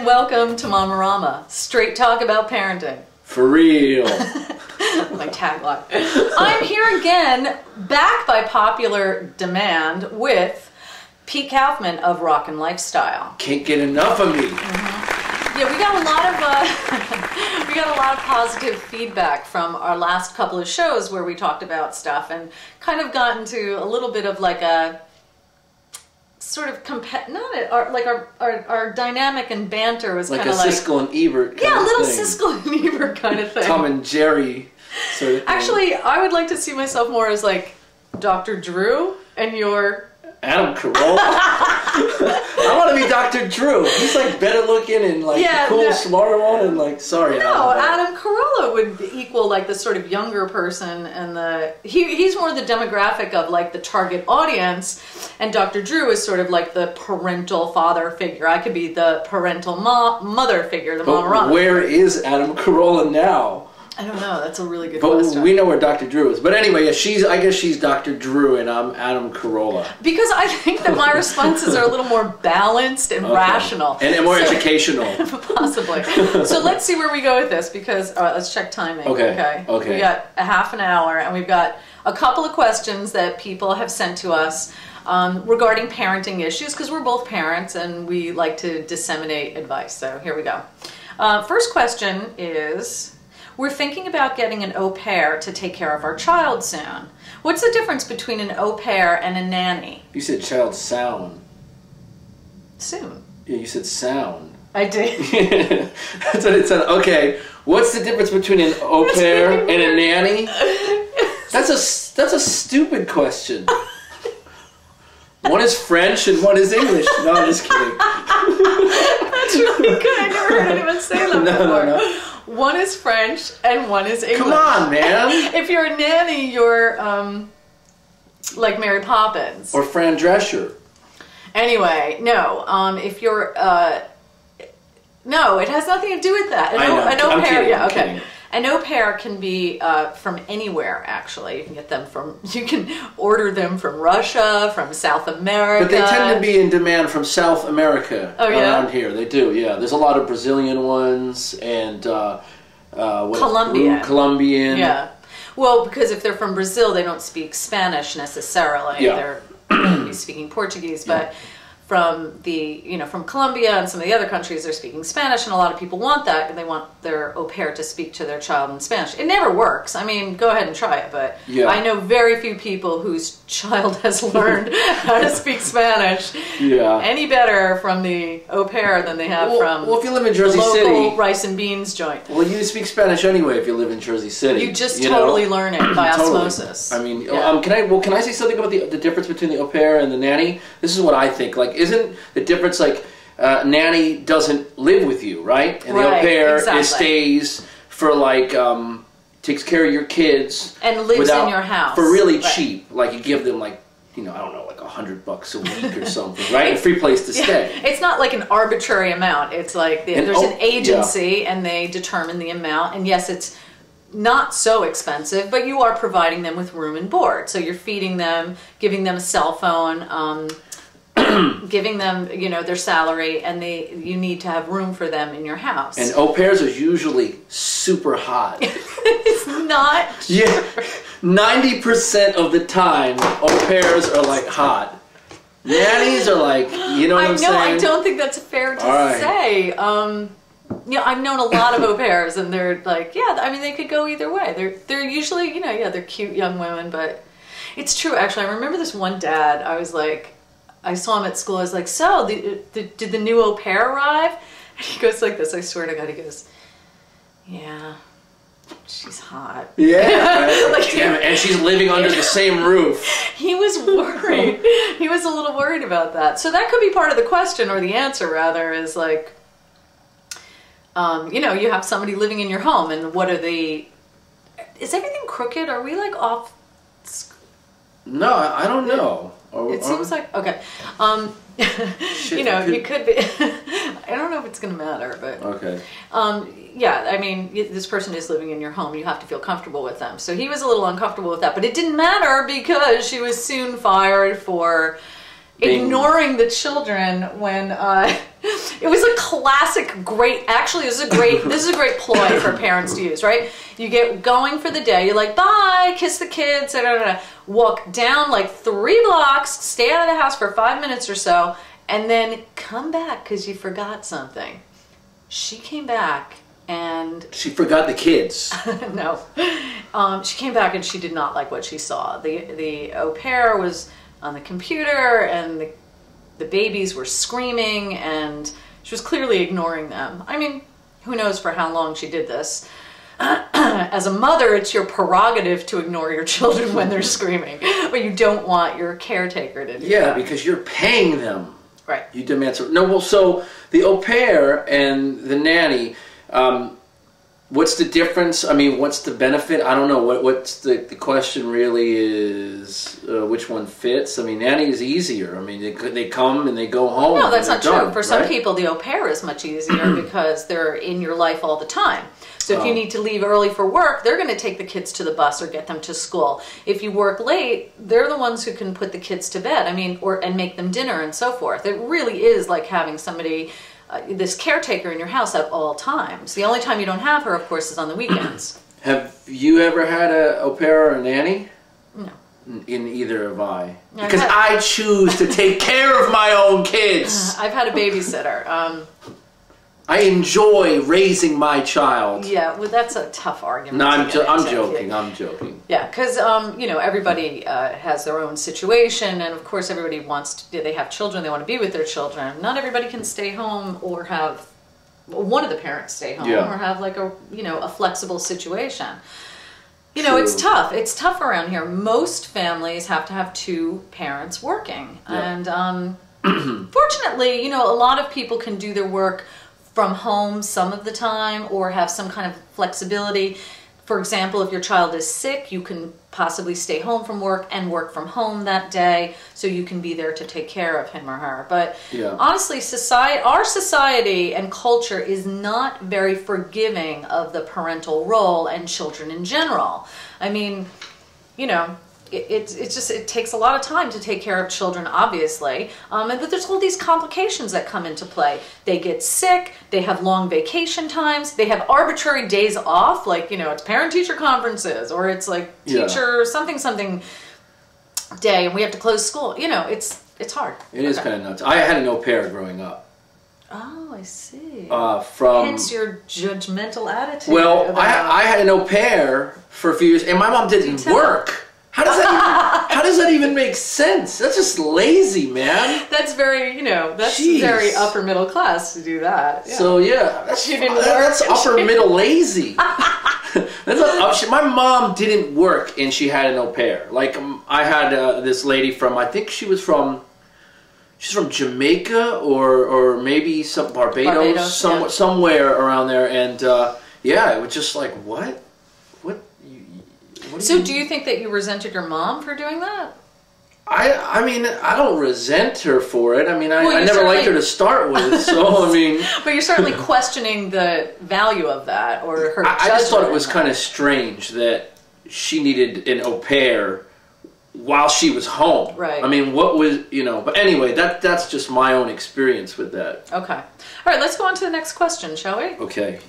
and welcome to Mamarama, straight talk about parenting. For real. My tagline. I'm here again, back by popular demand, with Pete Kaufmann of Rockin Lifestyle. Can't get enough of me. Yeah, we got a lot of positive feedback from our last couple of shows where we talked about stuff and kind of got into a little bit of like a sort of our dynamic and banter was like kind of like a Siskel and Ebert kind a of little thing. Siskel and Ebert kind of thing. Tom and Jerry sort of thing. Actually, I would like to see myself more as like Dr. Drew and your Adam Carolla. I want to be Dr. Drew. He's like better looking and like the cool, smarter one and like Adam Carolla would equal like the sort of younger person and he's more the demographic of like the target audience, and Dr. Drew is sort of like the parental father figure. I could be the parental mother figure, the Mamarama. Where is Adam Carolla now? I don't know. That's a really good question. But we know where Dr. Drew is. But anyway, yeah, I guess she's Dr. Drew and I'm Adam Carolla. Because I think that my responses are a little more balanced and rational. And more educational. Possibly. So let's see where we go with this, because let's check timing. Okay. We got a half an hour, and we've got a couple of questions that people have sent to us regarding parenting issues, because we're both parents and we like to disseminate advice. So here we go. First question is, we're thinking about getting an au pair to take care of our child soon. What's the difference between an au pair and a nanny? You said child sound. Soon. Yeah, you said sound. I did. That's what it said. Okay, what's the difference between an au pair and a nanny? That's a stupid question. One is French and one is English. No, I'm just kidding. That's really good. I never heard anyone say that before. No. One is French and one is English. Come on, man. If you're a nanny, you're like Mary Poppins. Or Fran Drescher. Anyway, no. If you're no, it has nothing to do with that. An au pair, yeah, okay. Kidding. An au pair can be from anywhere, actually. You can get them you can order them from Russia, from South America. But they tend to be in demand from South America around here. They do, yeah. There's a lot of Brazilian ones and Colombian. Yeah. Well, because if they're from Brazil, they don't speak Spanish necessarily. Yeah. They're maybe speaking Portuguese, but from from Colombia and some of the other countries, they're speaking Spanish, and a lot of people want that, and they want their au pair to speak to their child in Spanish. It never works. I mean, go ahead and try it, but I know very few people whose child has learned how to speak Spanish any better from the au pair than they have from if you live in Jersey the local City, rice and beans joint. Well, you speak Spanish anyway if you live in Jersey City. You just totally learn it by osmosis. I mean, can I say something about the difference between the au pair and the nanny? This is what I think. Like, isn't the difference like nanny doesn't live with you, right? And the au pair stays for like takes care of your kids and lives in your house for really cheap. Like you give them like I don't know, like $100 a week or something, right? A free place to stay. It's not like an arbitrary amount. It's like there's an agency and they determine the amount. And yes, it's not so expensive, but you are providing them with room and board. So you're feeding them, giving them a cell phone, giving them, their salary, and you need to have room for them in your house. And au pairs are usually super hot. It's not. Yeah, 90% of the time, au pairs are like hot. Nannies are like, you know what I'm saying? I don't think that's fair to say. I've known a lot of au pairs, and they're like, they could go either way. They're usually, they're cute young women, but it's true. Actually, I remember this one dad. I saw him at school. I was like, so, did the new au pair arrive? And he goes like this. I swear to God, he goes, yeah, she's hot. Yeah, damn it. And she's living under the same roof. He was worried. He was a little worried about that. So that could be part of the question, or the answer rather, is like, you have somebody living in your home, and is everything crooked? Are we like off? No, I don't know. It seems like, okay. You could be, I don't know if it's going to matter, but. Okay. I mean, this person is living in your home. You have to feel comfortable with them. So he was a little uncomfortable with that, but it didn't matter because she was soon fired for ignoring the children when it was a classic actually this is a great ploy for parents to use, right? You get going for the day, you're like, bye, kiss the kids, walk down like 3 blocks, stay out of the house for 5 minutes or so, and then come back because you forgot something. She came back and she forgot the kids. No, she came back and she did not like what she saw. The au pair was on the computer and the babies were screaming and she was clearly ignoring them. I mean, who knows for how long she did this. As a mother, it's your prerogative to ignore your children when they're screaming, but you don't want your caretaker to do that. Yeah, because you're paying them. Right. You demand so. No, well, so the au pair and the nanny, what's the difference? I mean, what's the benefit? I don't know. What's the question really is which one fits? I mean, nanny is easier. I mean, they come and they go home. No, that's not true. Done, For some people, the au pair is much easier because they're in your life all the time. So if you need to leave early for work, they're going to take the kids to the bus or get them to school. If you work late, they're the ones who can put the kids to bed. I mean, and make them dinner and so forth. It really is like having somebody, this caretaker in your house at all times. The only time you don't have her, of course, is on the weekends. Have you ever had an au pair or a nanny? No. In either have I. Because I choose to take care of my own kids. I've had a babysitter. I enjoy raising my child. Yeah, well, that's a tough argument. No, I'm joking. I'm joking. Yeah, because you know, everybody has their own situation, and of course, everybody wants to. They have children. They want to be with their children. Not everybody can stay home or have one of the parents stay home or have like a flexible situation. You know, it's tough. It's tough around here. Most families have to have 2 parents working, and fortunately, you know, a lot of people can do their work from home some of the time or have some kind of flexibility. For example, if your child is sick, you can possibly stay home from work and work from home that day so you can be there to take care of him or her. But honestly, our society and culture is not very forgiving of the parental role and children in general. I mean, you know, it takes a lot of time to take care of children, obviously, but there's all these complications that come into play. They get sick, they have long vacation times, they have arbitrary days off, like, you know, it's parent-teacher conferences, or it's like teacher something day, and we have to close school. You know, it's hard. It is kind of nuts. I had an au pair growing up. Oh, I see. Hence your judgmental attitude. Well, I had an au pair for a few years, and my mom didn't work. How does that even make sense? That's just lazy, man. That's very, very upper middle class to do that. Yeah. So that's upper middle lazy. My mom didn't work and she had an au pair. Like I had this lady from, I think she's from Jamaica or maybe some Barbados somewhere around there, and it was just like, what? So do you think that you resented your mom for doing that? I mean, I don't resent her for it. I mean, I never liked her to start with, so I mean... But you're certainly questioning the value of that, or her judgment. I just thought it was kind of strange that she needed an au pair while she was home. Right. I mean, what was, but anyway, that's just my own experience with that. Okay. All right, let's go on to the next question, shall we? Okay.